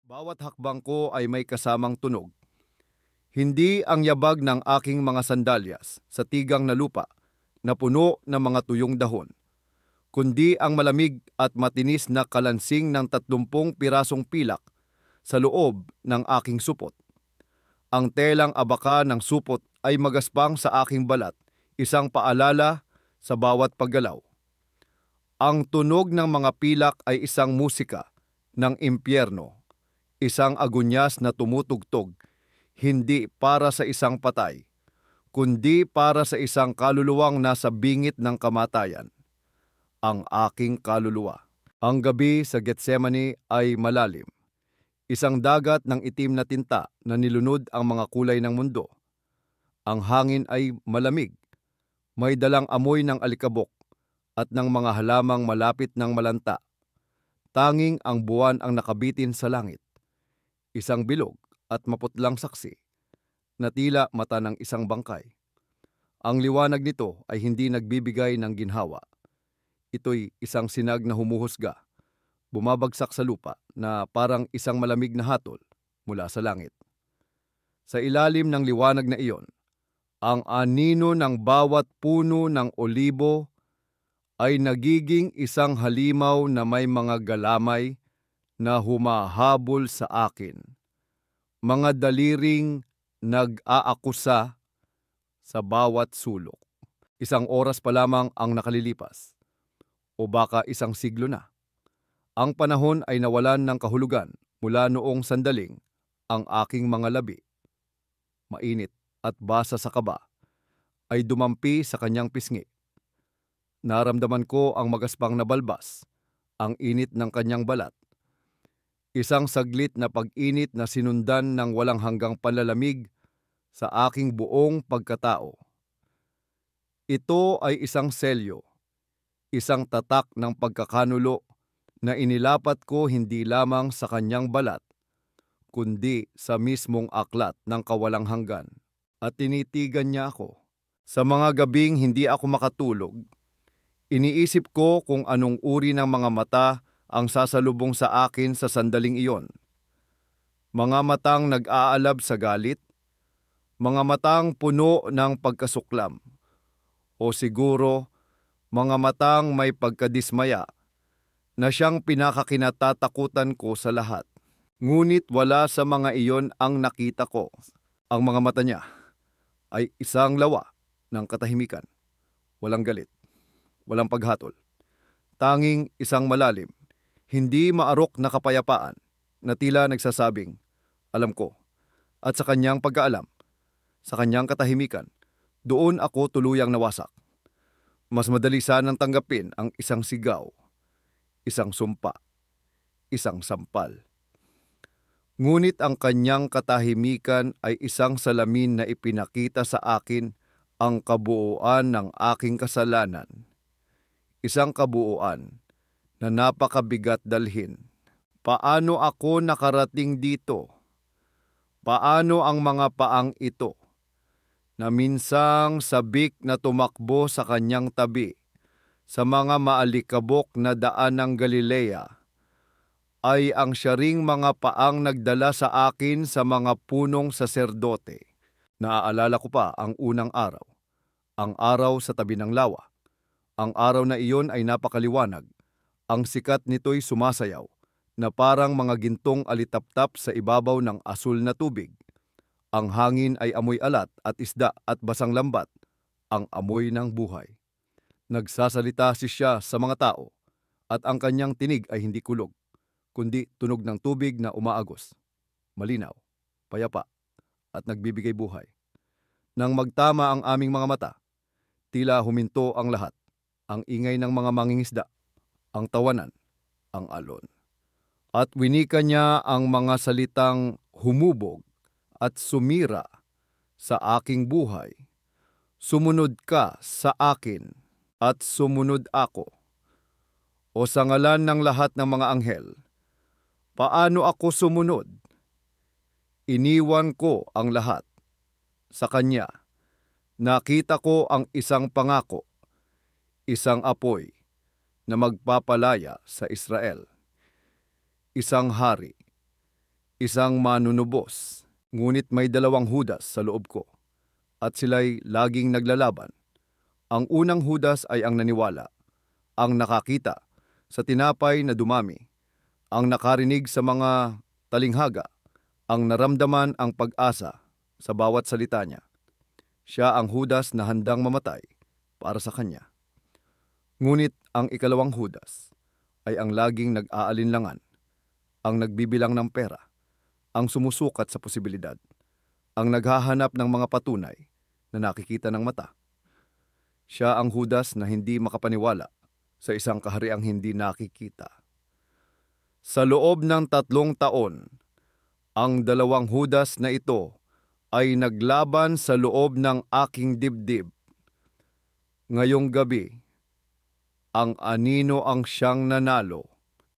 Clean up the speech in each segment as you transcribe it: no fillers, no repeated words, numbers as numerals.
Bawat hakbang ko ay may kasamang tunog. Hindi ang yabag ng aking mga sandalyas sa tigang na lupa na puno ng mga tuyong dahon, kundi ang malamig at matinis na kalansing ng 30 pirasong pilak sa loob ng aking supot. Ang telang abaka ng supot ay magaspang sa aking balat, isang paalala sa bawat paggalaw. Ang tunog ng mga pilak ay isang musika ng impyerno, isang agunyas na tumutugtog, hindi para sa isang patay, kundi para sa isang kaluluwang nasa bingit ng kamatayan, ang aking kaluluwa. Ang gabi sa Getsemani ay malalim, isang dagat ng itim na tinta na nilunod ang mga kulay ng mundo. Ang hangin ay malamig, may dalang amoy ng alikabok at ng mga halamang malapit ng malanta. Tanging ang buwan ang nakabitin sa langit, isang bilog at maputlang saksi na tila mata ng isang bangkay. Ang liwanag nito ay hindi nagbibigay ng ginhawa. Ito'y isang sinag na humuhusga, bumabagsak sa lupa na parang isang malamig na hatol mula sa langit. Sa ilalim ng liwanag na iyon, ang anino ng bawat puno ng olibo ay nagiging isang halimaw na may mga galamay na humahabol sa akin. Mga daliring nag-aakusa sa bawat sulok. Isang oras pa lamang ang nakalilipas, o baka isang siglo na. Ang panahon ay nawalan ng kahulugan mula noong sandaling ang aking mga labi, mainit at basa sa kaba, ay dumampi sa kanyang pisngi. Naramdaman ko ang magaspang na balbas, ang init ng kanyang balat. Isang saglit na pag-init na sinundan ng walang hanggang panlalamig sa aking buong pagkatao. Ito ay isang selyo, isang tatak ng pagkakanulo na inilapat ko hindi lamang sa kanyang balat, kundi sa mismong aklat ng kawalang hanggan. At tinitigan niya ako. Sa mga gabing hindi ako makatulog, iniisip ko kung anong uri ng mga mata ang sasalubong sa akin sa sandaling iyon. Mga matang nag-aalab sa galit, mga matang puno ng pagkasuklam, o siguro mga matang may pagkadismaya na siyang pinakakinatatakutan ko sa lahat. Ngunit wala sa mga iyon ang nakita ko. Ang mga mata niya ay isang lawa ng katahimikan, walang galit, walang paghatol. Tanging isang malalim, hindi maarok na kapayapaan na tila nagsasabing, alam ko, at sa kanyang pagkaalam, sa kanyang katahimikan, doon ako tuluyang nawasak. Mas madali sanang tanggapin ang isang sigaw, isang sumpa, isang sampal. Ngunit ang kanyang katahimikan ay isang salamin na ipinakita sa akin ang kabuuan ng aking kasalanan. Isang kabuuan na napakabigat dalhin. Paano ako nakarating dito? Paano ang mga paang ito, na minsang sabik na tumakbo sa kanyang tabi, sa mga maalikabok na daan ng Galilea, ay ang siyaring mga paang nagdala sa akin sa mga punong saserdote. Naaalala ko pa ang unang araw, ang araw sa tabi ng lawa. Ang araw na iyon ay napakaliwanag. Ang sikat nito'y sumasayaw, na parang mga gintong alitaptap sa ibabaw ng asul na tubig. Ang hangin ay amoy alat at isda at basang lambat, ang amoy ng buhay. Nagsasalita siya sa mga tao, at ang kanyang tinig ay hindi kulog, kundi tunog ng tubig na umaagos, malinaw, payapa, at nagbibigay buhay. Nang magtama ang aming mga mata, tila huminto ang lahat, ang ingay ng mga mangingisda, ang tawanan, ang alon. At winika niya ang mga salitang humubog at sumira sa aking buhay. Sumunod ka sa akin at sumunod ako. O sa ngalan ng lahat ng mga anghel, paano ako sumunod? Iniwan ko ang lahat. Sa kanya, nakita ko ang isang pangako, isang apoy na magpapalaya sa Israel, isang hari, isang manunubos, ngunit may dalawang Judas sa loob ko, at sila'y laging naglalaban. Ang unang Judas ay ang naniwala, ang nakakita sa tinapay na dumami, ang nakarinig sa mga talinghaga, ang naramdaman ang pag-asa sa bawat salita niya. Siya ang Judas na handang mamatay para sa kanya. Ngunit ang ikalawang Judas ay ang laging nag-aalinlangan, ang nagbibilang ng pera, ang sumusukat sa posibilidad, ang naghahanap ng mga patunay na nakikita ng mata. Siya ang Judas na hindi makapaniwala sa isang kahariang hindi nakikita. Sa loob ng 3 taon, ang dalawang Judas na ito ay naglaban sa loob ng aking dibdib. Ngayong gabi, ang anino ang siyang nanalo.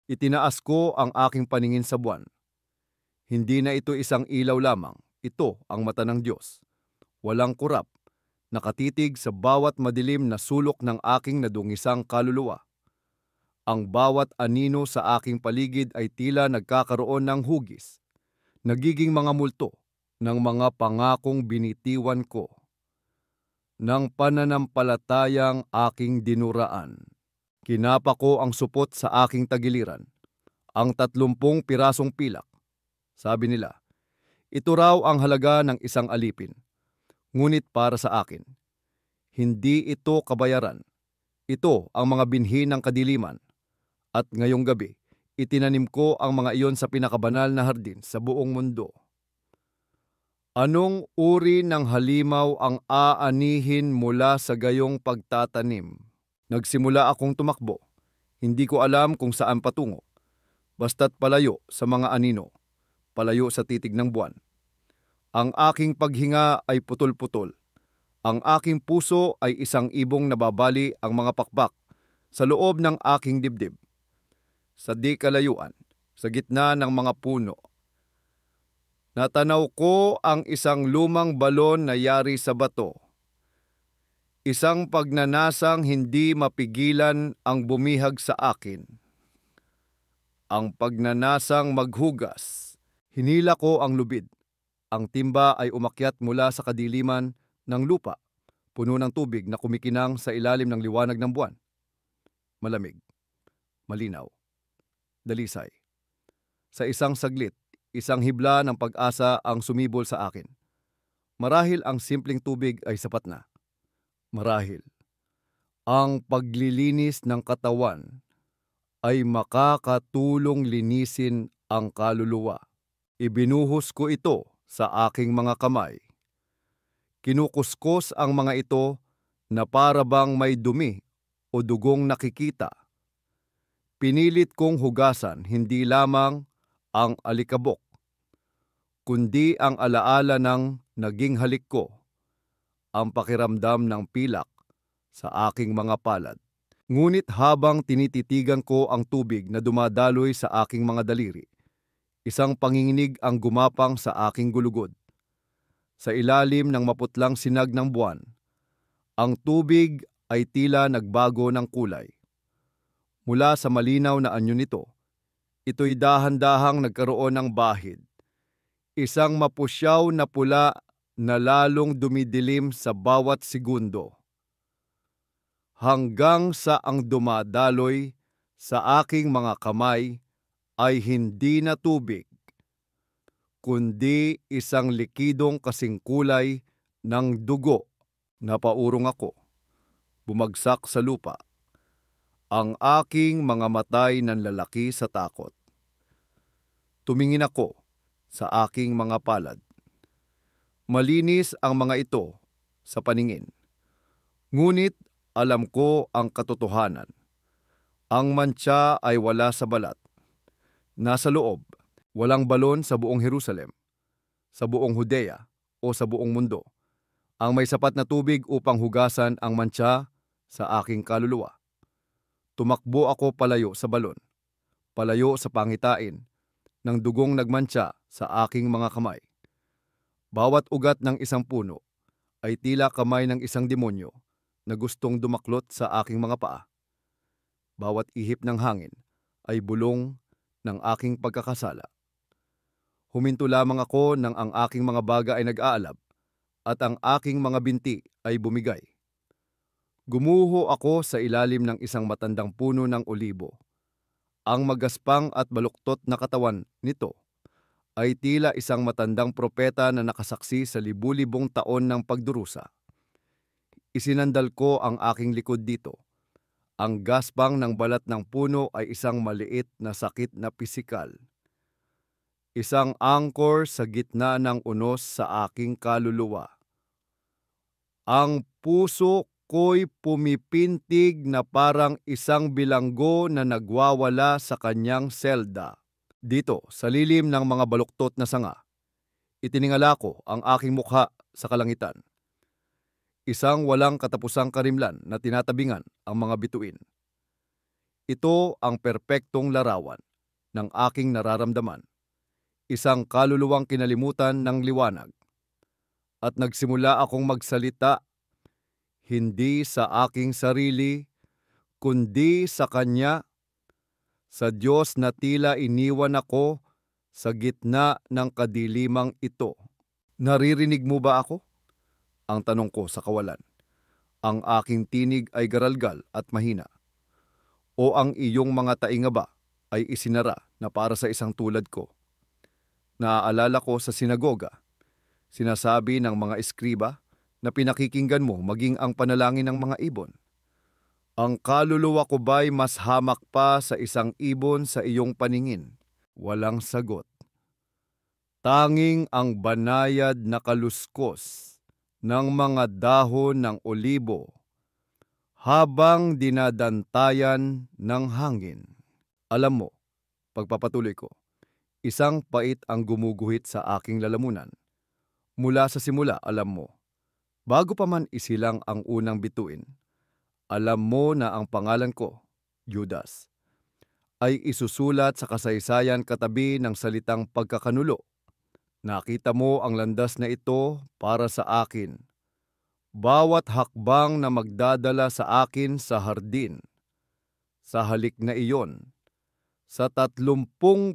Itinaas ko ang aking paningin sa buwan. Hindi na ito isang ilaw lamang, ito ang mata ng Diyos. Walang kurap, nakatitig sa bawat madilim na sulok ng aking nadungisang kaluluwa. Ang bawat anino sa aking paligid ay tila nagkakaroon ng hugis, nagiging mga multo ng mga pangakong binitiwan ko, ng pananampalatayang aking dinuraan. Kinapa ko ang supot sa aking tagiliran, ang 30 pirasong pilak. Sabi nila, ito raw ang halaga ng isang alipin. Ngunit para sa akin, hindi ito kabayaran. Ito ang mga binhi ng kadiliman. At ngayong gabi, itinanim ko ang mga iyon sa pinakabanal na hardin sa buong mundo. Anong uri ng halimaw ang aanihin mula sa gayong pagtatanim? Nagsimula akong tumakbo. Hindi ko alam kung saan patungo. Basta't palayo sa mga anino, palayo sa titig ng buwan. Ang aking paghinga ay putol-putol. Ang aking puso ay isang ibong nababali ang mga pakpak sa loob ng aking dibdib. Sa di kalayuan, sa gitna ng mga puno, natanaw ko ang isang lumang balon na yari sa bato. Isang pagnanasang hindi mapigilan ang bumihag sa akin. Ang pagnanasang maghugas. Hinila ko ang lubid. Ang timba ay umakyat mula sa kadiliman ng lupa, puno ng tubig na kumikinang sa ilalim ng liwanag ng buwan. Malamig, malinaw, dalisay. Sa isang saglit, isang hibla ng pag-asa ang sumibol sa akin. Marahil ang simpleng tubig ay sapat na. Marahil ang paglilinis ng katawan ay makakatulong linisin ang kaluluwa. Ibinuhos ko ito sa aking mga kamay. Kinukuskos ang mga ito na para bang may dumi o dugong nakikita. Pinilit kong hugasan hindi lamang ang alikabok, kundi ang alaala ng naging halik ko, ang pakiramdam ng pilak sa aking mga palad. Ngunit habang tinititigan ko ang tubig na dumadaloy sa aking mga daliri, isang panginginig ang gumapang sa aking gulugod. Sa ilalim ng maputlang sinag ng buwan, ang tubig ay tila nagbago ng kulay. Mula sa malinaw na anyo nito, ito'y dahan-dahang nagkaroon ng bahid. Isang mapusyaw na pula na lalong dumidilim sa bawat segundo. Hanggang sa ang dumadaloy sa aking mga kamay ay hindi na tubig, kundi isang likidong kasing kulay ng dugo. Napaurong ako, bumagsak sa lupa. Ang aking mga matay nanlalaki sa takot. Tumingin ako sa aking mga palad. Malinis ang mga ito sa paningin. Ngunit alam ko ang katotohanan. Ang mantsa ay wala sa balat. Nasa loob, walang balon sa buong Jerusalem, sa buong Judea o sa buong mundo. Ang may sapat na tubig upang hugasan ang mantsa sa aking kaluluwa. Tumakbo ako palayo sa balon, palayo sa pangitain ng dugong nagmantsa sa aking mga kamay. Bawat ugat ng isang puno ay tila kamay ng isang demonyo na gustong dumaklot sa aking mga paa. Bawat ihip ng hangin ay bulong ng aking pagkakasala. Huminto lamang ako nang ang aking mga baga ay nag-aalab at ang aking mga binti ay bumigay. Gumuho ako sa ilalim ng isang matandang puno ng olibo. Ang magaspang at baluktot na katawan nito ay tila isang matandang propeta na nakasaksi sa libu-libong taon ng pagdurusa. Isinandal ko ang aking likod dito. Ang gaspang ng balat ng puno ay isang maliit na sakit na pisikal. Isang angkor sa gitna ng unos sa aking kaluluwa. Ang puso ko'y pumipintig na parang isang bilanggo na nagwawala sa kanyang selda. Dito, sa lilim ng mga baluktot na sanga, itiningala ko ang aking mukha sa kalangitan. Isang walang katapusang karimlan na tinatabingan ang mga bituin. Ito ang perpektong larawan ng aking nararamdaman. Isang kaluluwang kinalimutan ng liwanag. At nagsimula akong magsalita, hindi sa aking sarili, kundi sa Kanya, sa Diyos na tila iniwan ako sa gitna ng kadilimang ito. Naririnig mo ba ako? Ang tanong ko sa kawalan. Ang aking tinig ay garalgal at mahina. O ang iyong mga tainga ba ay isinara na para sa isang tulad ko? Naaalala ko sa sinagoga, sinasabi ng mga eskriba na pinakikinggan mo maging ang panalangin ng mga ibon. Ang kaluluwa ko ba'y mas hamak pa sa isang ibon sa iyong paningin? Walang sagot. Tanging ang banayad na kaluskos ng mga dahon ng olibo habang dinadantayan ng hangin. Alam mo, pagpapatuloy ko, isang pait ang gumuguhit sa aking lalamunan. Mula sa simula, alam mo, bago pa man isilang ang unang bituin, alam mo na ang pangalan ko, Judas, ay isusulat sa kasaysayan katabi ng salitang pagkakanulo. Nakita mo ang landas na ito para sa akin. Bawat hakbang na magdadala sa akin sa hardin. Sa halik na iyon, sa 30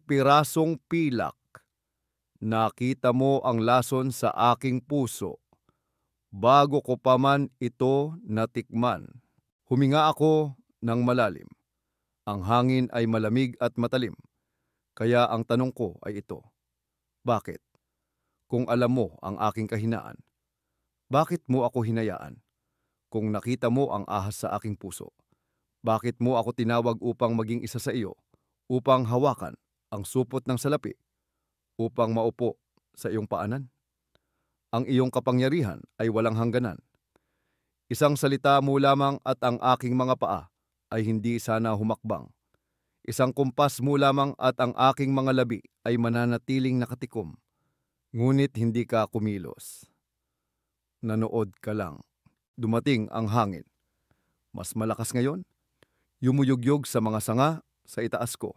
pirasong pilak, nakita mo ang lason sa aking puso. Bago ko pa man ito natikman. Huminga ako ng malalim. Ang hangin ay malamig at matalim. Kaya ang tanong ko ay ito. Bakit? Kung alam mo ang aking kahinaan, bakit mo ako hinayaan? Kung nakita mo ang ahas sa aking puso, bakit mo ako tinawag upang maging isa sa iyo, upang hawakan ang supot ng salapi, upang maupo sa iyong paanan? Ang iyong kapangyarihan ay walang hangganan. Isang salita mo lamang at ang aking mga paa ay hindi sana humakbang. Isang kumpas mo lamang at ang aking mga labi ay mananatiling nakatikom. Ngunit hindi ka kumilos. Nanood ka lang. Dumating ang hangin. Mas malakas ngayon. Yumuyugyog sa mga sanga sa itaas ko.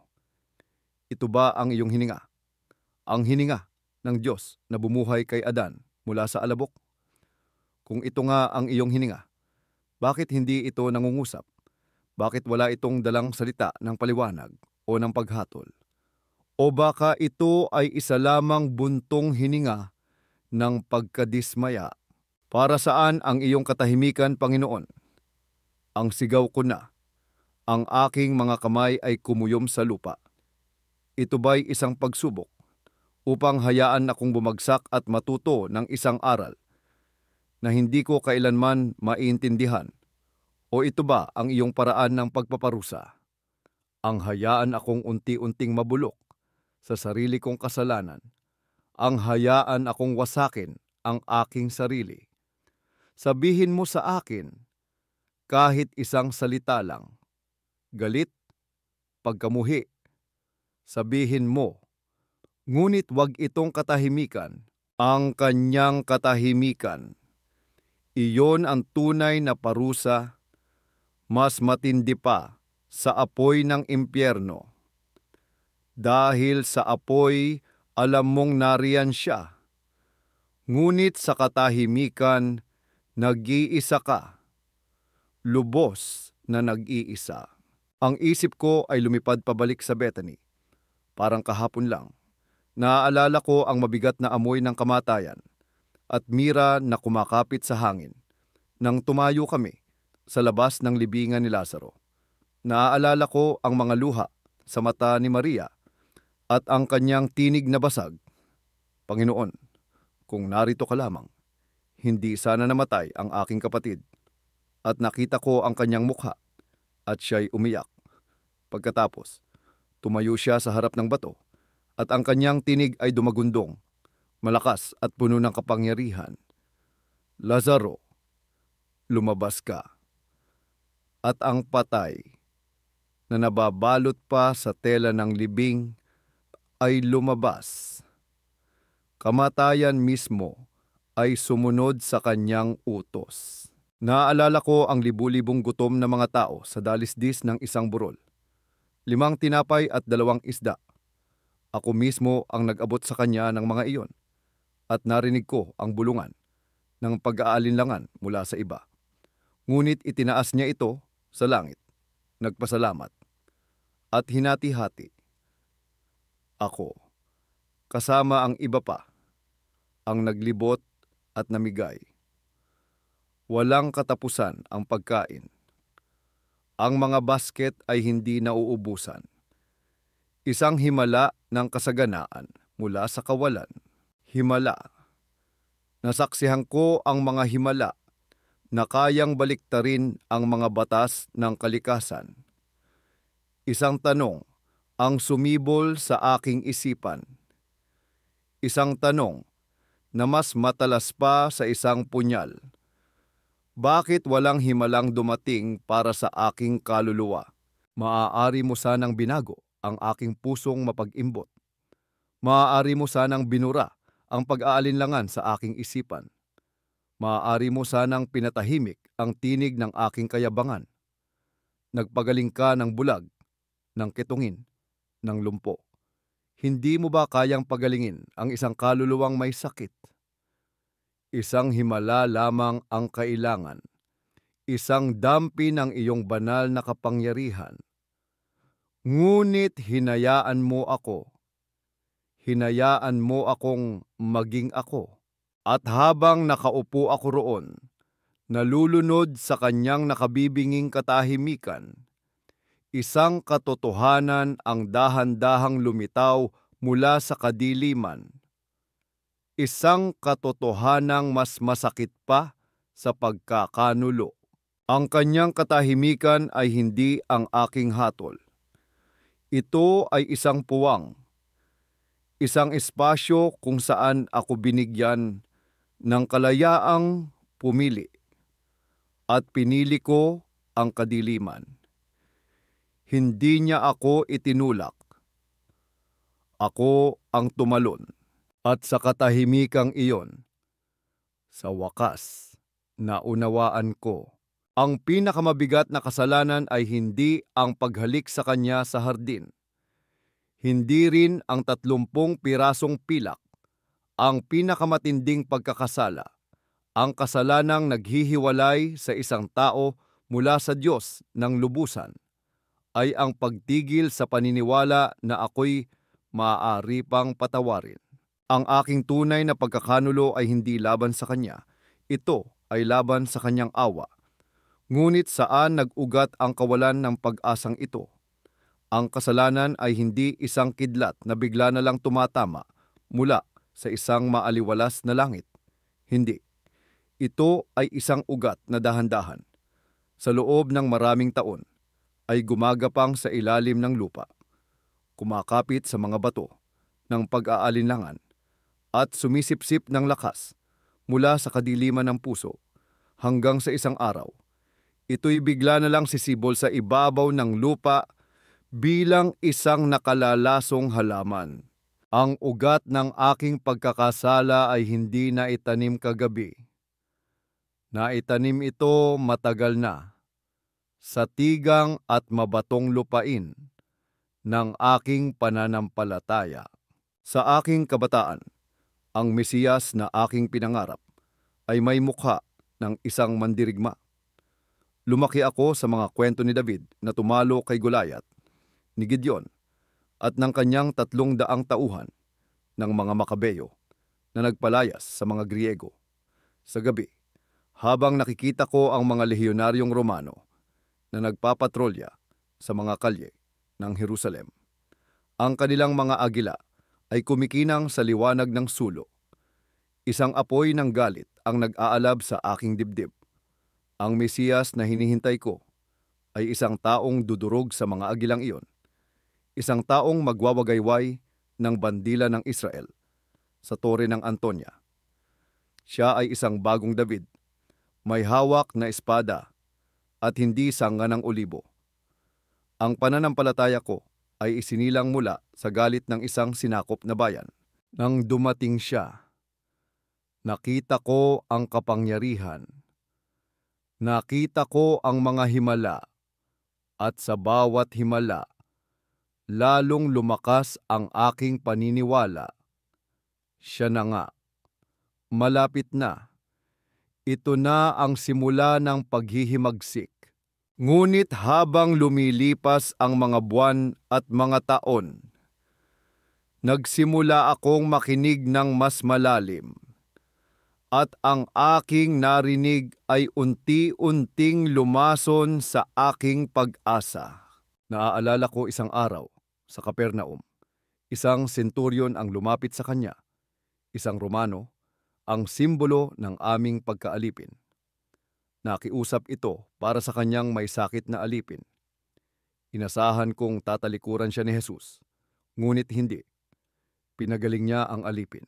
Ito ba ang iyong hininga? Ang hininga ng Diyos na bumuhay kay Adan mula sa alabok? Kung ito nga ang iyong hininga, bakit hindi ito nangungusap? Bakit wala itong dalang salita ng paliwanag o ng paghatol? O baka ito ay isa lamang buntong hininga ng pagkadismaya? Para saan ang iyong katahimikan, Panginoon? Ang sigaw ko na, ang aking mga kamay ay kumuyom sa lupa. Ito ba'y isang pagsubok upang hayaan akong bumagsak at matuto ng isang aral na hindi ko kailanman maiintindihan? O ito ba ang iyong paraan ng pagpaparusa? Ang hayaan akong unti-unting mabulok sa sarili kong kasalanan. Ang hayaan akong wasakin ang aking sarili. Sabihin mo sa akin, kahit isang salita lang, galit, pagkamuhi, sabihin mo, ngunit wag itong katahimikan, ang kanyang katahimikan. Iyon ang tunay na parusa, mas matindi pa sa apoy ng impyerno. Dahil sa apoy, alam mong nariyan siya. Ngunit sa katahimikan, nag-iisa ka. Lubos na nag-iisa. Ang isip ko ay lumipad pabalik sa Bethany. Parang kahapon lang. Naaalala ko ang mabigat na amoy ng kamatayan at mira na kumakapit sa hangin nang tumayo kami sa labas ng libingan ni Lazaro. Naaalala ko ang mga luha sa mata ni Maria at ang kanyang tinig na basag. Panginoon, kung narito ka lamang, hindi sana namatay ang aking kapatid. At nakita ko ang kanyang mukha at siya'y umiyak. Pagkatapos, tumayo siya sa harap ng bato at ang kanyang tinig ay dumagundong, malakas at puno ng kapangyarihan. Lazaro, lumabas ka. At ang patay na nababalot pa sa tela ng libing ay lumabas. Kamatayan mismo ay sumunod sa kanyang utos. Naaalala ko ang libu-libong gutom na mga tao sa dalisdis ng isang burol. 5 tinapay at 2 isda. Ako mismo ang nag-abot sa kanya ng mga iyon at narinig ko ang bulungan ng pag-aalinlangan mula sa iba. Ngunit itinaas niya ito sa langit, nagpasalamat at hinati-hati. Ako, kasama ang iba pa, ang naglibot at namigay. Walang katapusan ang pagkain. Ang mga basket ay hindi nauubusan. Isang himala ng kasaganaan mula sa kawalan. Himala. Nasaksihan ko ang mga himala na kayang baliktarin ang mga batas ng kalikasan. Isang tanong ang sumibol sa aking isipan. Isang tanong na mas matalas pa sa isang punyal. Bakit walang himalang dumating para sa aking kaluluwa? Maaari mo sanang binago ang aking pusong mapag-imbot. Maaari mo sanang binura ang pag-aalinlangan sa aking isipan. Maaari mo sanang pinatahimik ang tinig ng aking kayabangan. Nagpagaling ka ng bulag, ng ketungin, ng lumpo. Hindi mo ba kayang pagalingin ang isang kaluluwang may sakit? Isang himala lamang ang kailangan. Isang dampi ng iyong banal na kapangyarihan. Ngunit hinayaan mo ako. Hinayaan mo akong maging ako. At habang nakaupo ako roon, nalulunod sa kanyang nakabibinging katahimikan, isang katotohanan ang dahan-dahang lumitaw mula sa kadiliman. Isang katotohanang mas masakit pa sa pagkakanulo. Ang kanyang katahimikan ay hindi ang aking hatol. Ito ay isang puwang, isang espasyo kung saan ako binigyan ng kalayaang pumili at pinili ko ang kadiliman. Hindi niya ako itinulak. Ako ang tumalon. At sa katahimikang iyon, sa wakas, naunawaan ko, ang pinakamabigat na kasalanan ay hindi ang paghalik sa kanya sa hardin. Hindi rin ang 30 pirasong pilak. Ang pinakamatinding pagkakasala, ang kasalanang naghihiwalay sa isang tao mula sa Diyos ng lubusan, ay ang pagtigil sa paniniwala na ako'y maaari pang patawarin. Ang aking tunay na pagkakanulo ay hindi laban sa kanya. Ito ay laban sa kanyang awa. Ngunit saan nag-ugat ang kawalan ng pag-asang ito? Ang kasalanan ay hindi isang kidlat na bigla na lang tumatama mula sa isang maaliwalas na langit. Hindi. Ito ay isang ugat na dahan-dahan. Sa loob ng maraming taon, ay gumagapang sa ilalim ng lupa. Kumakapit sa mga bato ng pag-aalinlangan at sumisipsip ng lakas mula sa kadiliman ng puso hanggang sa isang araw. Ito'y bigla na lang sisibol sa ibabaw ng lupa bilang isang nakalalasong halaman. Ang ugat ng aking pagkakasala ay hindi na itanim kagabi. Naitanim ito matagal na sa tigang at mabatong lupain ng aking pananampalataya. Sa aking kabataan, ang Mesiyas na aking pinangarap ay may mukha ng isang mandirigma. Lumaki ako sa mga kwento ni David na tumalo kay Goliath, ni Gideon, at ng kanyang 300 tauhan. ng mga Makabeyo na nagpalayas sa mga Griego. Sa gabi, habang nakikita ko ang mga lehyonaryong Romano na nagpapatrolya sa mga kalye ng Jerusalem, ang kanilang mga agila ay kumikinang sa liwanag ng sulo. Isang apoy ng galit ang nag-aalab sa aking dibdib. Ang Mesiyas na hinihintay ko ay isang taong dudurog sa mga agilang iyon, isang taong magwawagayway ng bandila ng Israel sa tore ng Antonia. Siya ay isang bagong David, may hawak na espada at hindi sanga ng olibo. Ang pananampalataya ko ay isinilang mula sa galit ng isang sinakop na bayan. Nang dumating siya, nakita ko ang kapangyarihan. Nakita ko ang mga himala, at sa bawat himala, lalong lumakas ang aking paniniwala. Siya na nga, malapit na. Ito na ang simula ng paghihimagsik. Ngunit habang lumilipas ang mga buwan at mga taon, nagsimula akong makinig ng mas malalim. At ang aking narinig ay unti-unting lumason sa aking pag-asa. Naaalala ko isang araw sa Capernaum. Isang senturyon ang lumapit sa kanya, isang Romano, ang simbolo ng aming pagkaalipin. Nakiusap ito para sa kanyang may sakit na alipin. Inasahan kong tatalikuran siya ni Jesus, ngunit hindi. Pinagaling niya ang alipin.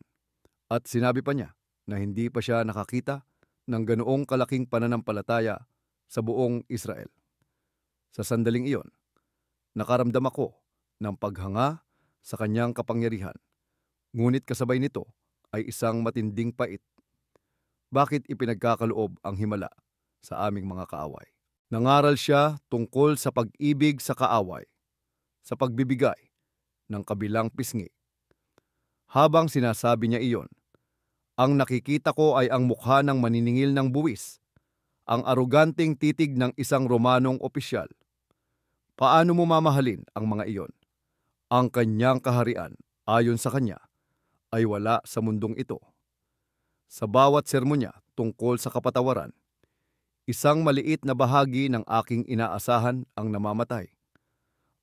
At sinabi pa niya na hindi pa siya nakakita ng ganoong kalaking pananampalataya sa buong Israel. Sa sandaling iyon, nakaramdam ako ng paghanga sa kanyang kapangyarihan. Ngunit kasabay nito ay isang matinding pait. Bakit ipinagkakaloob ang himala sa aming mga kaaway? Nangaral siya tungkol sa pag-ibig sa kaaway, sa pagbibigay ng kabilang pisngi. Habang sinasabi niya iyon, ang nakikita ko ay ang mukha ng maniningil ng buwis, ang aroganteng titig ng isang Romanong opisyal. Paano mo mamahalin ang mga iyon? Ang kanyang kaharian, ayon sa kanya, ay wala sa mundong ito. Sa bawat sermon niya tungkol sa kapatawaran, isang maliit na bahagi ng aking inaasahan ang namamatay.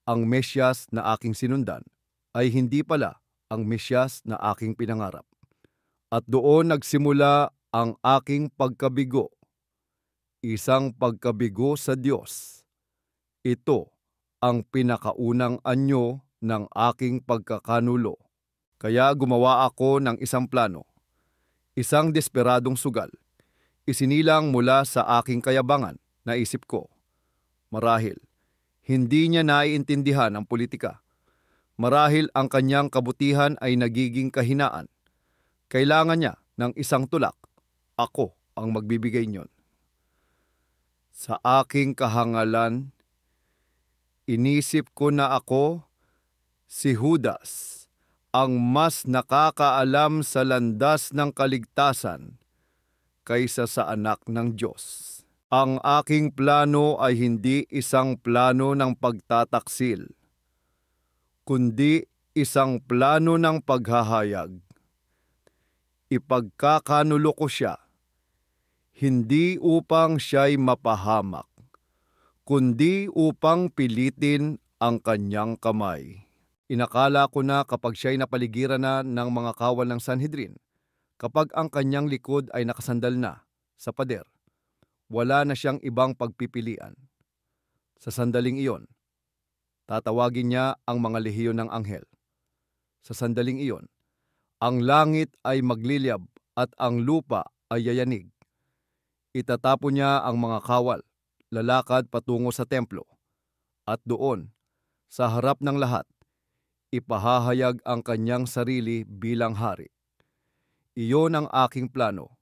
Ang Mesyas na aking sinundan ay hindi pala ang Mesyas na aking pinangarap. At doon nagsimula ang aking pagkabigo, isang pagkabigo sa Diyos. Ito ang pinakaunang anyo ng aking pagkakanulo. Kaya gumawa ako ng isang plano, isang desperadong sugal. Isinilang mula sa aking kayabangan, naisip ko. Marahil, hindi niya naiintindihan ang politika. Marahil ang kanyang kabutihan ay nagiging kahinaan. Kailangan niya ng isang tulak. Ako ang magbibigay niyon. Sa aking kahangalan, inisip ko na ako, si Judas, ang mas nakakaalam sa landas ng kaligtasan kaysa sa anak ng Diyos. Ang aking plano ay hindi isang plano ng pagtataksil, kundi isang plano ng paghahayag. Ipagkakanulo ko siya, hindi upang siya'y mapahamak, kundi upang pilitin ang kanyang kamay. Inakala ko na kapag siya'y napaligiran na ng mga kawal ng Sanhedrin, kapag ang kanyang likod ay nakasandal na sa pader, wala na siyang ibang pagpipilian. Sa sandaling iyon, tatawagin niya ang mga lehiyon ng anghel. Sa sandaling iyon, ang langit ay magliliyab at ang lupa ay yayanig. Itatapon niya ang mga kawal, lalakad patungo sa templo, at doon, sa harap ng lahat, ipahahayag ang kanyang sarili bilang hari. Iyon ang aking plano.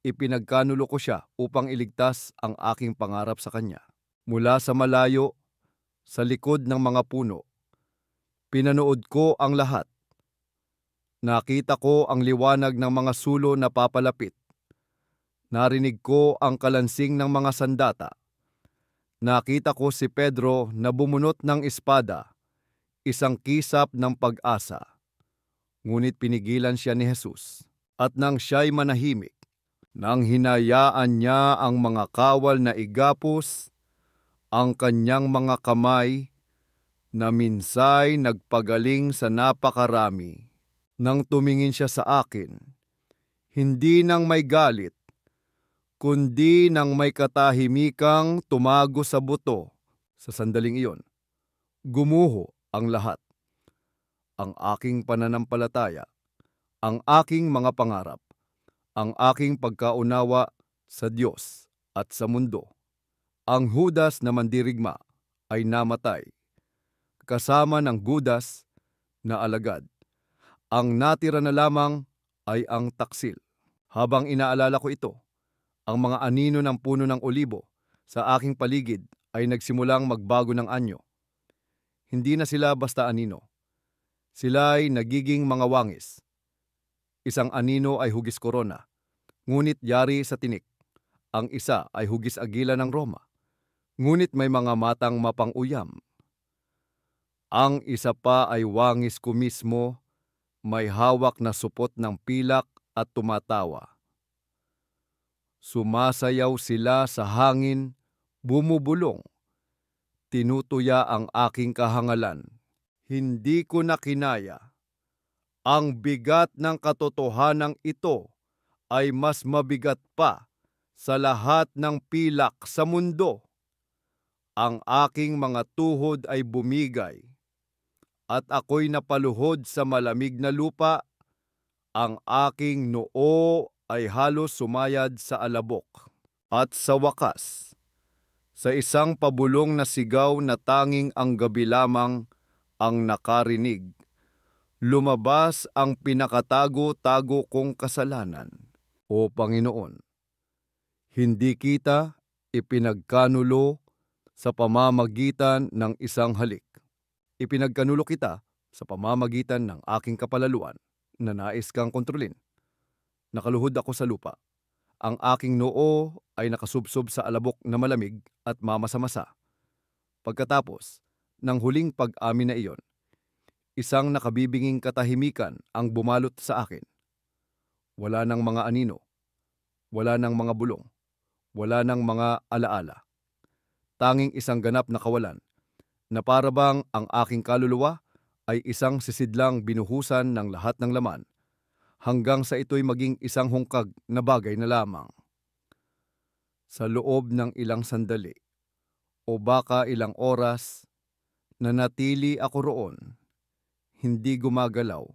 Ipinagkanulo ko siya upang iligtas ang aking pangarap sa kanya. Mula sa malayo, sa likod ng mga puno, pinanood ko ang lahat. Nakita ko ang liwanag ng mga sulo na papalapit. Narinig ko ang kalansing ng mga sandata. Nakita ko si Pedro na bumunot ng espada, isang kisap ng pag-asa. Ngunit pinigilan siya ni Jesus. At nang siya'y manahimik, nang hinayaan niya ang mga kawal na igapos ang kanyang mga kamay na minsay nagpagaling sa napakarami. Nang tumingin siya sa akin, hindi nang may galit, kundi nang may katahimikang tumago sa buto. Sa sandaling iyon, gumuho ang lahat. Ang aking pananampalataya, ang aking mga pangarap, ang aking pagkaunawa sa Diyos at sa mundo. Ang Judas na mandirigma ay namatay, kasama ng Judas na alagad. Ang natira na lamang ay ang taksil. Habang inaalala ko ito, ang mga anino ng puno ng olibo sa aking paligid ay nagsimulang magbago ng anyo. Hindi na sila basta anino. Sila ay nagiging mga wangis. Isang anino ay hugis korona, ngunit yari sa tinik. Ang isa ay hugis agila ng Roma, ngunit may mga matang mapang-uyam. Ang isa pa ay wangis ko mismo, may hawak na supot ng pilak at tumatawa. Sumasayaw sila sa hangin, bumubulong. Tinutuya ang aking kahangalan. Hindi ko na kinaya. Ang bigat ng katotohanang ito ay mas mabigat pa sa lahat ng pilak sa mundo. Ang aking mga tuhod ay bumigay, at ako'y napaluhod sa malamig na lupa. Ang aking noo ay halos sumayad sa alabok. At sa wakas, sa isang pabulong na sigaw na tanging ang gabi lamang ang nakarinig, lumabas ang pinakatago-tago kong kasalanan. O Panginoon, hindi kita ipinagkanulo sa pamamagitan ng isang halik. Ipinagkanulo kita sa pamamagitan ng aking kapalaluan na nais kang kontrolin. Nakaluhod ako sa lupa. Ang aking noo ay nakasubsob sa alabok na malamig at mamasa-masa. Pagkatapos ng huling pag-amin na iyon, isang nakabibinging katahimikan ang bumalot sa akin. Wala ng mga anino, wala ng mga bulong, wala ng mga alaala. Tanging isang ganap na kawalan, na parabang ang aking kaluluwa ay isang sisidlang binuhusan ng lahat ng laman, hanggang sa ito'y maging isang hungkag na bagay na lamang. Sa loob ng ilang sandali, o baka ilang oras, nanatili ako roon, hindi gumagalaw,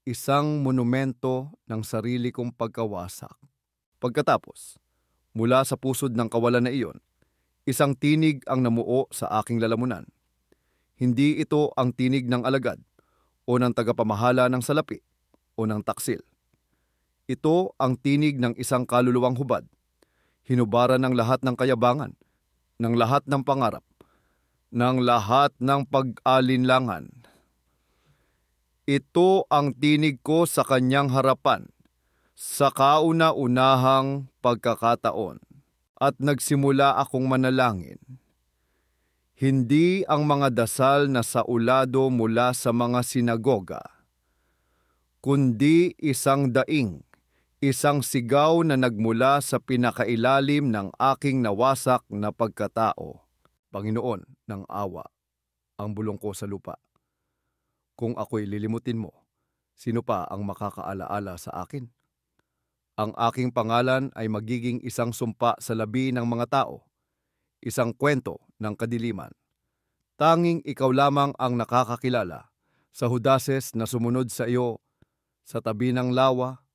isang monumento ng sarili kong pagkawasak. Pagkatapos, mula sa pusod ng kawalan na iyon, isang tinig ang namuo sa aking lalamunan. Hindi ito ang tinig ng alagad o ng tagapamahala ng salapi o ng taksil. Ito ang tinig ng isang kaluluwang hubad, hinubaran ng lahat ng kayabangan, ng lahat ng pangarap, ng lahat ng pag-alinlangan. Ito ang tinig ko sa kanyang harapan, sa kauna-unahang pagkakataon, at nagsimula akong manalangin. Hindi ang mga dasal na saulado mula sa mga sinagoga, kundi isang daing, isang sigaw na nagmula sa pinakailalim ng aking nawasak na pagkatao. Panginoon ng awa, ang bulong ko sa lupa. Kung ako'y lilimutin mo, sino pa ang makakaalaala sa akin? Ang aking pangalan ay magiging isang sumpa sa labi ng mga tao, isang kwento ng kadiliman. Tanging ikaw lamang ang nakakakilala sa Judases na sumunod sa iyo sa tabi ng lawa,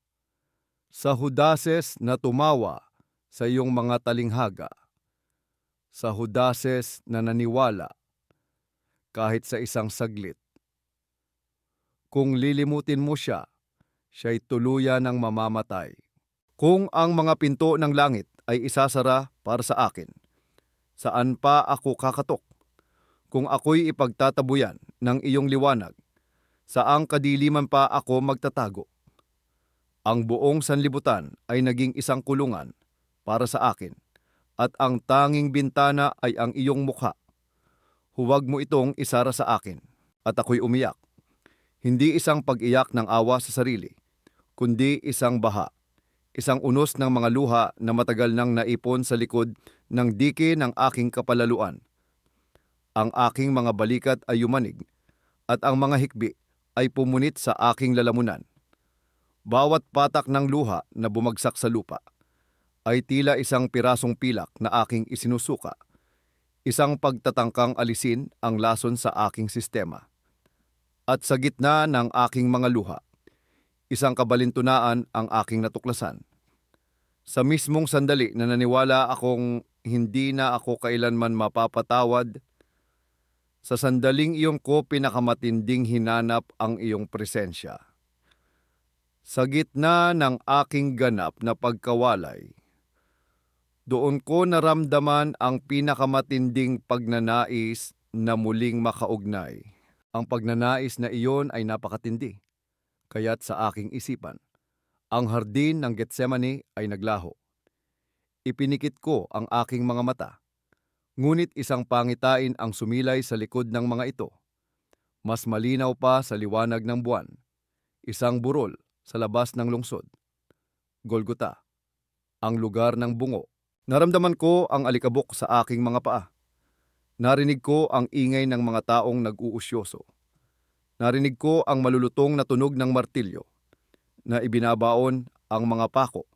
sa Judases na tumawa sa iyong mga talinghaga, sa Judases na naniwala kahit sa isang saglit. Kung lilimutin mo siya, siya'y tuluyan ng mamamatay. Kung ang mga pinto ng langit ay isasara para sa akin, saan pa ako kakatok? Kung ako'y ipagtatabuyan ng iyong liwanag, saang kadiliman pa ako magtatago? Ang buong sanlibutan ay naging isang kulungan para sa akin, at ang tanging bintana ay ang iyong mukha. Huwag mo itong isara sa akin, at ako'y umiyak. Hindi isang pag-iyak ng awa sa sarili, kundi isang baha, isang unos ng mga luha na matagal nang naipon sa likod ng dike ng aking kapalaluan. Ang aking mga balikat ay yumanig, at ang mga hikbi ay pumunit sa aking lalamunan. Bawat patak ng luha na bumagsak sa lupa ay tila isang pirasong pilak na aking isinusuka, isang pagtatangkang alisin ang lason sa aking sistema. At sa gitna ng aking mga luha, isang kabalintunaan ang aking natuklasan. Sa mismong sandali na naniwala akong hindi na ako kailanman mapapatawad, sa sandaling iyon ko pinakamatinding hinanap ang iyong presensya. Sa gitna ng aking ganap na pagkawalay, doon ko naramdaman ang pinakamatinding pagnanais na muling makaugnay. Ang pagnanais na iyon ay napakatindi, kaya't sa aking isipan, ang hardin ng Getsemani ay naglaho. Ipinikit ko ang aking mga mata, ngunit isang pangitain ang sumilay sa likod ng mga ito. Mas malinaw pa sa liwanag ng buwan, isang burol sa labas ng lungsod. Golgota, ang lugar ng bungo. Naramdaman ko ang alikabok sa aking mga paa. Narinig ko ang ingay ng mga taong nag-uusyoso. Narinig ko ang malulutong na tunog ng martilyo na ibinabaon ang mga pako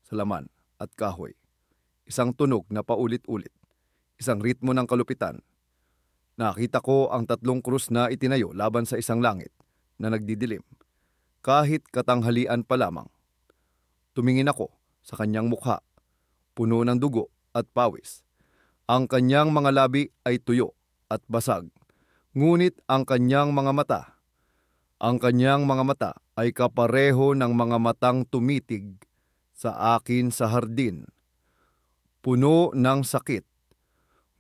sa laman at kahoy. Isang tunog na paulit-ulit, isang ritmo ng kalupitan. Nakita ko ang 3 krus na itinayo laban sa isang langit na nagdidilim. Kahit katanghalian pa lamang, tumingin ako sa kanyang mukha, puno ng dugo at pawis. Ang kanyang mga labi ay tuyo at basag, ngunit ang kanyang mga mata ay kapareho ng mga matang tumitig sa akin sa hardin. Puno ng sakit,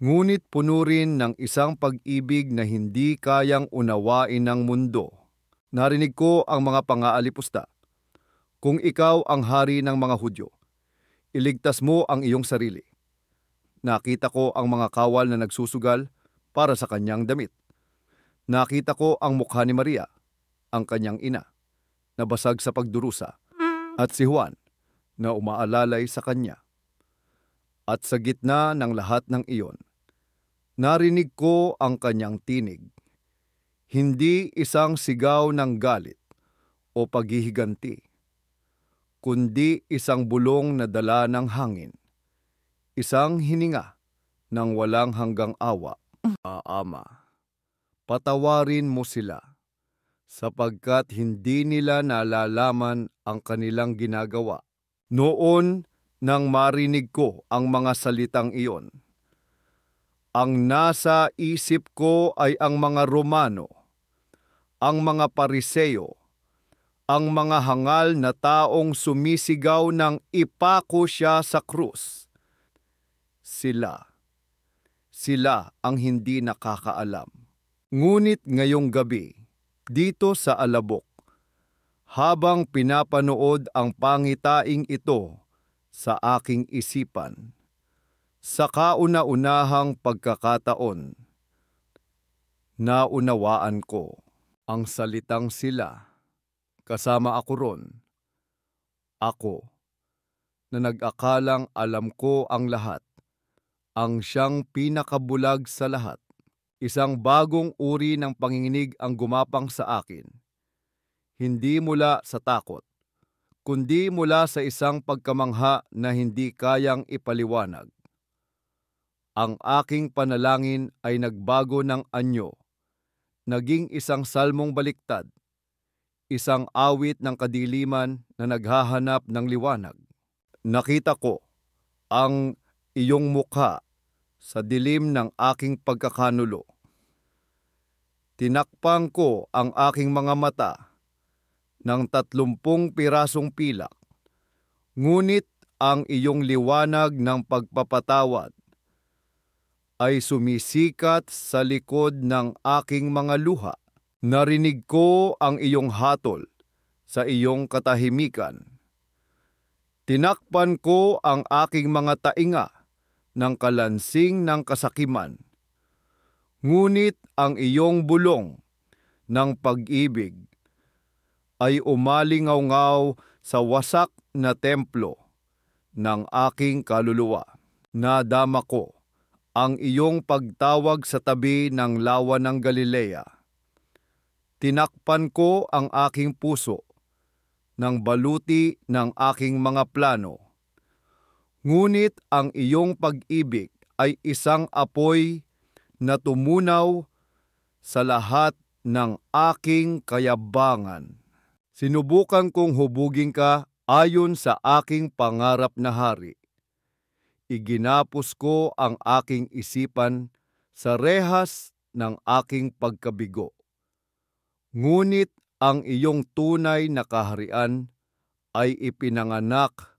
ngunit puno rin ng isang pag-ibig na hindi kayang unawain ng mundo. Narinig ko ang mga pangaalipusta. Kung ikaw ang hari ng mga Hudyo, iligtas mo ang iyong sarili. Nakita ko ang mga kawal na nagsusugal para sa kanyang damit. Nakita ko ang mukha ni Maria, ang kanyang ina, na basag sa pagdurusa, at si Juan, na umaalalay sa kanya. At sa gitna ng lahat ng iyon, narinig ko ang kanyang tinig. Hindi isang sigaw ng galit o paghihiganti, kundi isang bulong na dala ng hangin. Isang hininga ng walang hanggang awa. Ama, patawarin mo sila, sapagkat hindi nila nalalaman ang kanilang ginagawa. Noon nang marinig ko ang mga salitang iyon, ang nasa isip ko ay ang mga Romano, ang mga Pariseo, ang mga hangal na taong sumisigaw ng ipako siya sa krus. Sila ang hindi nakakaalam. Ngunit ngayong gabi, dito sa alabok, habang pinapanood ang pangitaing ito sa aking isipan, sa kauna-unahang pagkakataon, naunawaan ko ang salitang sila. Kasama ako ron. Ako, na nag-akalang alam ko ang lahat, ang siyang pinakabulag sa lahat. Isang bagong uri ng panginginig ang gumapang sa akin. Hindi mula sa takot, kundi mula sa isang pagkamangha na hindi kayang ipaliwanag. Ang aking panalangin ay nagbago ng anyo, naging isang salmong baliktad, isang awit ng kadiliman na naghahanap ng liwanag. Nakita ko ang iyong mukha sa dilim ng aking pagkakanulo. Tinakpan ko ang aking mga mata ng 30 pirasong pilak, ngunit ang iyong liwanag ng pagpapatawad ay sumisikat sa likod ng aking mga luha. Narinig ko ang iyong hatol sa iyong katahimikan. Tinakpan ko ang aking mga tainga ng kalansing ng kasakiman. Ngunit ang iyong bulong ng pag-ibig ay umalingaw-ngaw sa wasak na templo ng aking kaluluwa. Nadama ko ang iyong pagtawag sa tabi ng lawa ng Galilea. Tinakpan ko ang aking puso ng baluti ng aking mga plano. Ngunit ang iyong pag-ibig ay isang apoy na tumunaw sa lahat ng aking kayabangan. Sinubukan kong hubugin ka ayon sa aking pangarap na hari. Iginapos ko ang aking isipan sa rehas ng aking pagkabigo. Ngunit ang iyong tunay na kaharian ay ipinanganak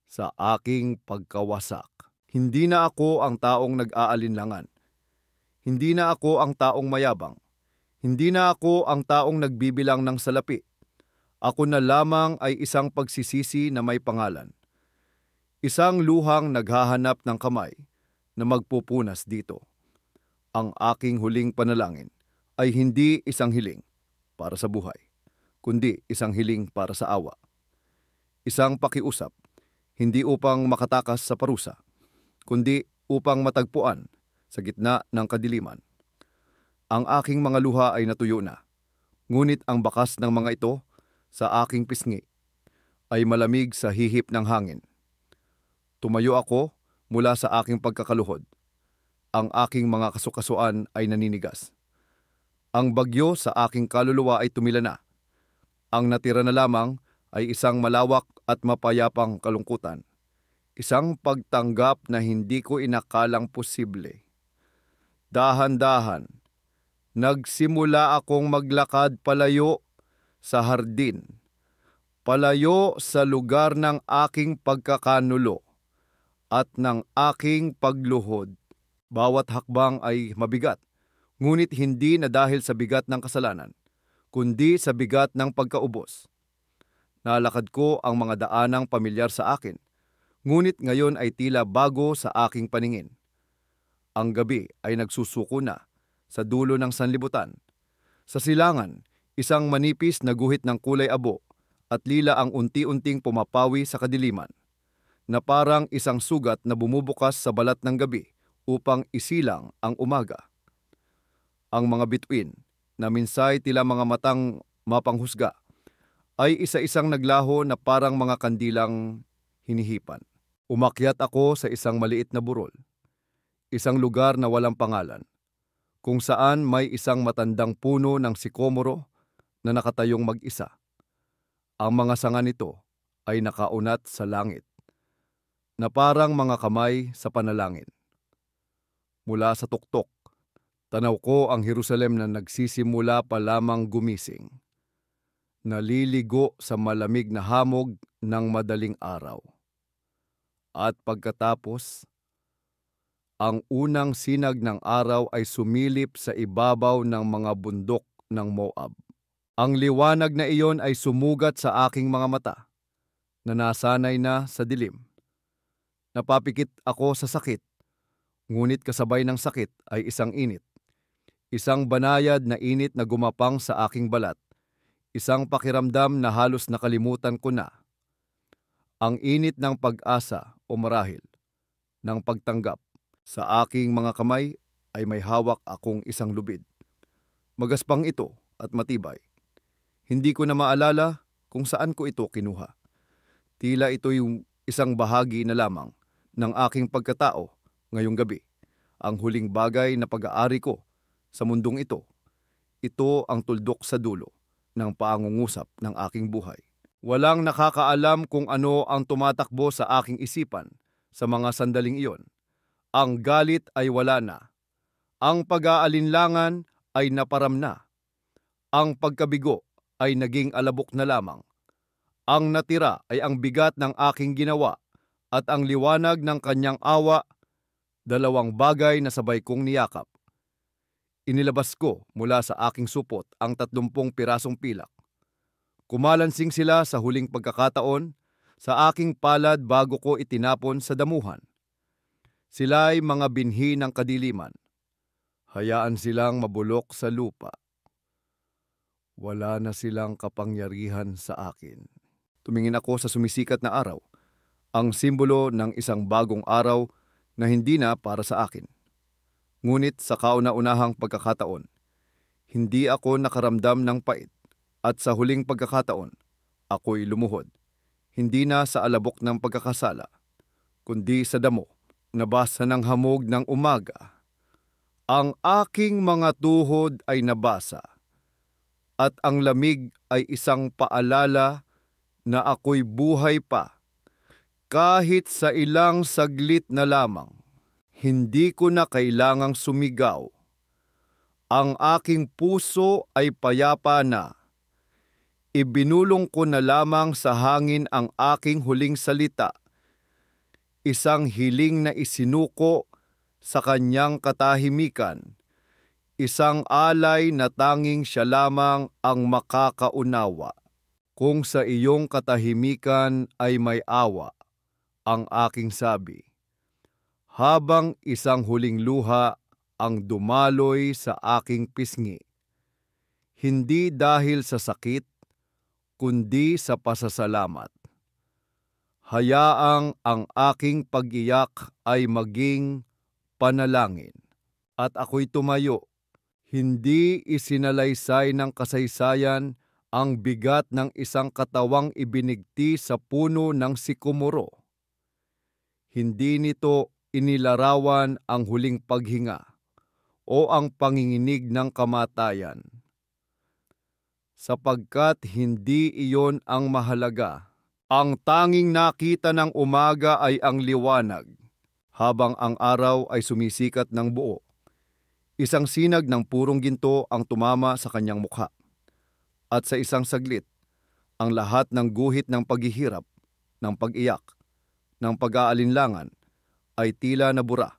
sa aking pagkawasak. Hindi na ako ang taong nag-aalinlangan. Hindi na ako ang taong mayabang. Hindi na ako ang taong nagbibilang ng salapi. Ako na lamang ay isang pagsisisi na may pangalan. Isang luhang naghahanap ng kamay na magpupunas dito. Ang aking huling panalangin ay hindi isang hiling para sa buhay, kundi isang hiling para sa awa. Isang pakiusap, hindi upang makatakas sa parusa, kundi upang matagpuan sa gitna ng kadiliman. Ang aking mga luha ay natuyo na, ngunit ang bakas ng mga ito sa aking pisngi ay malamig sa hihip ng hangin. Tumayo ako mula sa aking pagkakaluhod. Ang aking mga kasukasuan ay naninigas. Ang bagyo sa aking kaluluwa ay tumila na. Ang natira na lamang ay isang malawak at mapayapang kalungkutan. Isang pagtanggap na hindi ko inakalang posible. Dahan-dahan, nagsimula akong maglakad palayo sa hardin, palayo sa lugar ng aking pagkakanulo at ng aking pagluhod. Bawat hakbang ay mabigat, ngunit hindi na dahil sa bigat ng kasalanan, kundi sa bigat ng pagkaubos. Nalakad ko ang mga daanang pamilyar sa akin, ngunit ngayon ay tila bago sa aking paningin. Ang gabi ay nagsusuko na sa dulo ng sanlibutan. Sa silangan, isang manipis na guhit ng kulay abo at lila ang unti-unting pumapawi sa kadiliman, na parang isang sugat na bumubukas sa balat ng gabi upang isilang ang umaga. Ang mga bituin, na minsay tila mga matang mapanghusga, ay isa-isang naglaho na parang mga kandilang hinihipan. Umakyat ako sa isang maliit na burol, isang lugar na walang pangalan, kung saan may isang matandang puno ng sikomoro na nakatayong mag-isa. Ang mga sanga nito ay nakaunat sa langit, na parang mga kamay sa panalangin. Mula sa tuktok, tanaw ko ang Jerusalem na nagsisimula pa lamang gumising, naliligo sa malamig na hamog ng madaling araw. At pagkatapos, ang unang sinag ng araw ay sumilip sa ibabaw ng mga bundok ng Moab. Ang liwanag na iyon ay sumugat sa aking mga mata, na nasanay na sa dilim. Napapikit ako sa sakit, ngunit kasabay ng sakit ay isang init. Isang banayad na init na gumapang sa aking balat. Isang pakiramdam na halos nakalimutan ko na. Ang init ng pag-asa o marahil ng pagtanggap. Sa aking mga kamay ay may hawak akong isang lubid. Magaspang ito at matibay. Hindi ko na maalala kung saan ko ito kinuha. Tila ito yung isang bahagi na lamang ng aking pagkatao ngayong gabi. Ang huling bagay na pag-aari ko sa mundong ito. Ito ang tuldok sa dulo ng pangungusap ng aking buhay. Walang nakakaalam kung ano ang tumatakbo sa aking isipan sa mga sandaling iyon. Ang galit ay wala na. Ang pag-aalinlangan ay naparam na. Ang pagkabigo ay naging alabok na lamang. Ang natira ay ang bigat ng aking ginawa at ang liwanag ng kanyang awa, dalawang bagay na sabay kong niyakap. Inilabas ko mula sa aking supot ang 30 pirasong pilak. Kumalansing sila sa huling pagkakataon sa aking palad bago ko itinapon sa damuhan. Sila'y mga binhi ng kadiliman. Hayaan silang mabulok sa lupa. Wala na silang kapangyarihan sa akin. Tumingin ako sa sumisikat na araw, ang simbolo ng isang bagong araw na hindi na para sa akin. Ngunit sa kauna-unahang pagkakataon, hindi ako nakaramdam ng pait at sa huling pagkakataon, ako'y lumuhod. Hindi na sa alabok ng pagkakasala, kundi sa damo, nabasa ng hamog ng umaga. Ang aking mga tuhod ay nabasa, at ang lamig ay isang paalala na ako'y buhay pa. Kahit sa ilang saglit na lamang, hindi ko na kailangang sumigaw. Ang aking puso ay payapa na. Ibinulong ko na lamang sa hangin ang aking huling salita, isang hiling na isinuko sa kanyang katahimikan, isang alay na tanging siya lamang ang makakaunawa. Kung sa iyong katahimikan ay may awa, ang aking sabi, habang isang huling luha ang dumaloy sa aking pisngi. Hindi dahil sa sakit, kundi sa pasasalamat. Hayaang ang aking pag-iyak ay maging panalangin. At ako'y tumayo, hindi isinalaysay ng kasaysayan ang bigat ng isang katawang ibinigti sa puno ng sikomoro. Hindi nito inilarawan ang huling paghinga o ang panginginig ng kamatayan. Sapagkat hindi iyon ang mahalaga. Ang tanging nakita ng umaga ay ang liwanag, habang ang araw ay sumisikat ng buo. Isang sinag ng purong ginto ang tumama sa kanyang mukha. At sa isang saglit, ang lahat ng guhit ng paghihirap, ng pag-iyak, ng pag-aalinlangan ay tila nabura,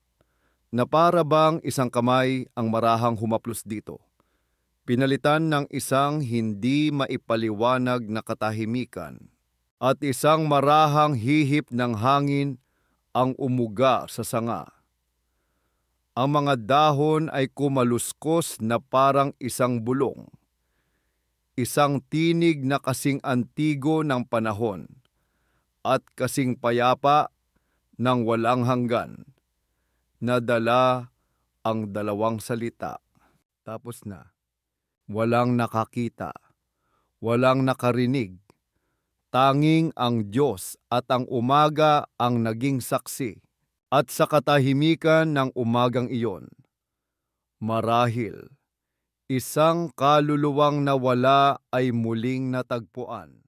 na para bang isang kamay ang marahang humaplos dito. Pinalitan ng isang hindi maipaliwanag na katahimikan, at isang marahang hihip ng hangin ang umuga sa sanga. Ang mga dahon ay kumaluskos na parang isang bulong, isang tinig na kasing antigo ng panahon at kasing payapa ng walang hanggan. Nadala ang dalawang salita. Tapos na. Walang nakakita, walang nakarinig. Tanging ang Diyos at ang umaga ang naging saksi. At sa katahimikan ng umagang iyon, marahil, isang kaluluwang nawala ay muling natagpuan.